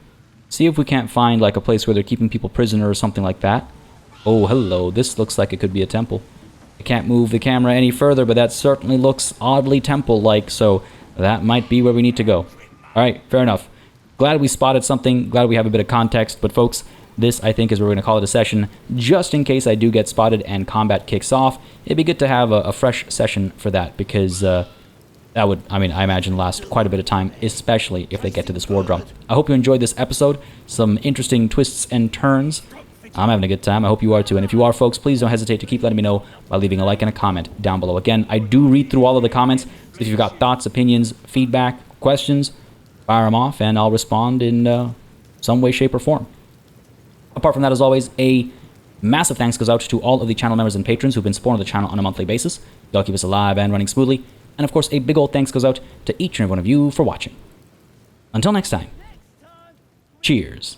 see if we can't find like a place where they're keeping people prisoner or something like that. Oh, hello, this looks like it could be a temple. I can't move the camera any further, but that certainly looks oddly temple-like, so that might be where we need to go. Alright, fair enough. Glad we spotted something, glad we have a bit of context, but folks, this, I think, is where we're going to call it a session, just in case I do get spotted and combat kicks off. It'd be good to have a fresh session for that, because that would, I mean, I imagine last quite a bit of time, especially if they get to this war drum. I hope you enjoyed this episode. Some interesting twists and turns. I'm having a good time. I hope you are too. And if you are, folks, please don't hesitate to keep letting me know by leaving a like and a comment down below. Again, I do read through all of the comments. So if you've got thoughts, opinions, feedback, questions, fire them off, and I'll respond in some way, shape, or form. Apart from that, as always, a massive thanks goes out to all of the channel members and patrons who've been supporting the channel on a monthly basis. Y'all keep us alive and running smoothly. And of course, a big old thanks goes out to each and every one of you for watching. Until next time, cheers.